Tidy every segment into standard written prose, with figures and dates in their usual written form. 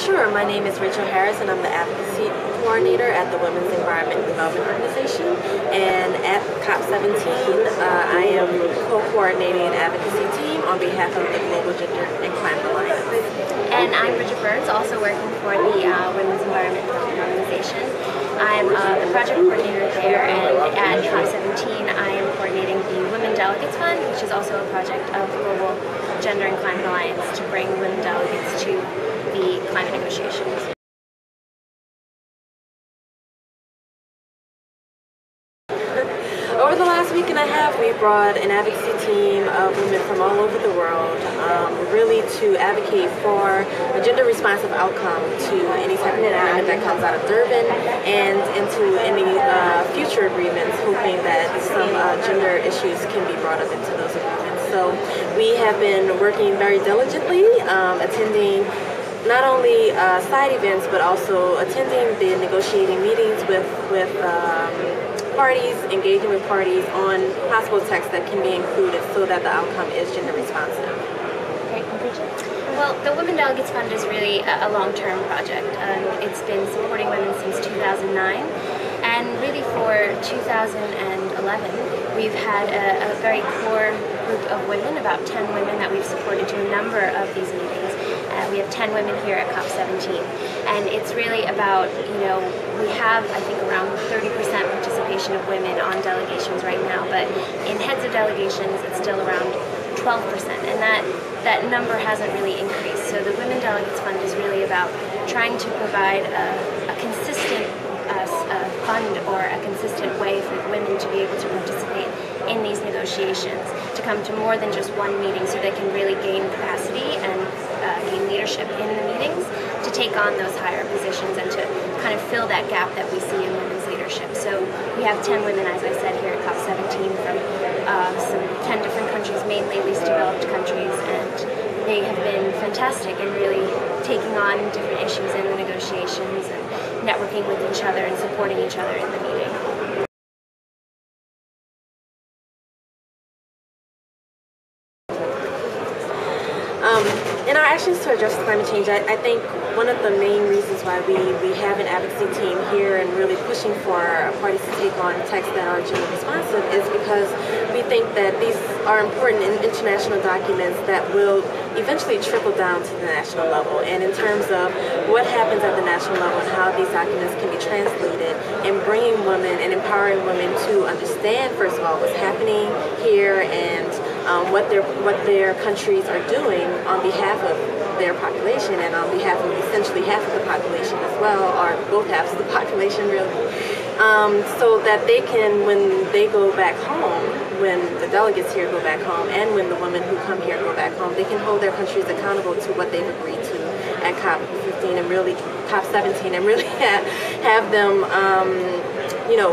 Sure, my name is Rachel Harris and I'm the Advocacy Coordinator at the Women's Environment and Development Organization. And at COP17, I am co-coordinating an advocacy team on behalf of the Global Gender and Climate Alliance. And I'm Bridget, also working for the Women's Environment and Development Organization. I'm the project coordinator there, and at COP17 I am coordinating the Women Delegates Fund, which is also a project of the Global Gender and Climate Alliance to bring women delegates to the climate negotiations. Over the last week and a half, we brought an advocacy team of women from all over the world, really to advocate for a gender-responsive outcome to any type of agreement that comes out of Durban and into any future agreements, hoping that some gender issues can be brought up into those agreements. So we have been working very diligently, attending not only side events, but also attending the negotiating meetings with parties, engaging with parties on possible texts that can be included so that the outcome is gender responsive. Great, Bridget. Well, the Women Delegates Fund is really a long-term project. It's been supporting women since 2009, and really for 2011, we've had a very core group of women, about 10 women that we've supported to a number of these meetings. We have 10 women here at COP17, and it's really about, we have, I think, around 30% participation of women on delegations right now, but in heads of delegations, it's still around 12%, and that number hasn't really increased. So the Women Delegates Fund is really about trying to provide a consistent fund or a consistent way for women to be able to participate in these negotiations, to come to more than just one meeting so they can really gain capacity and gain leadership in the meetings to take on those higher positions and to kind of fill that gap that we see in women's leadership. So we have 10 women, as I said, here at COP17 from some 10 different countries, mainly least developed countries, and they have been fantastic in really taking on different issues in the negotiations and networking with each other and supporting each other in the meeting. In our actions to address climate change, I think one of the main reasons why we have an advocacy team here and really pushing for parties to take on texts that are gender responsive is because we think that these are important international documents that will eventually trickle down to the national level. And in terms of what happens at the national level and how these documents can be translated, and bringing women and empowering women to understand, first of all, what's happening here and what their countries are doing on behalf of their population and on behalf of essentially half of the population as well, or both halves of the population really, so that they can, when they go back home, when the delegates here go back home, and when the women who come here go back home, they can hold their countries accountable to what they've agreed to at COP15 and really COP17, and really have them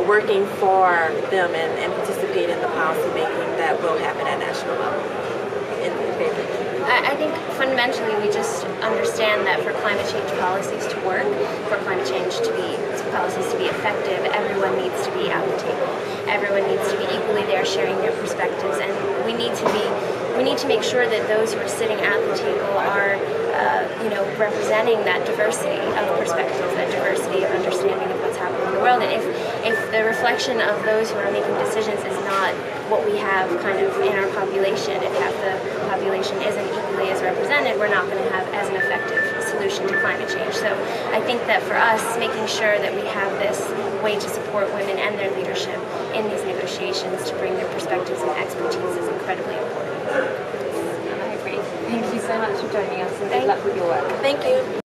working for them and participate in the policy making that will happen at national level. I think fundamentally we just understand that for climate change policies to work, for climate change policies to be effective, everyone needs to be at the table. Everyone needs to be equally there sharing their perspectives, and we need to make sure that those who are sitting at the table are representing that diversity of perspectives, that diversity of understanding of what's happening in the world. And if the reflection of those who are making decisions is not what we have kind of in our population, if half the population isn't equally as represented, we're not going to have as an effective solution to climate change. So I think that for us, making sure that we have this way to support women and their leadership in these negotiations to bring their perspectives and expertise is incredibly important. I agree. Thank you so much for joining us, and good luck with your work. Thank you.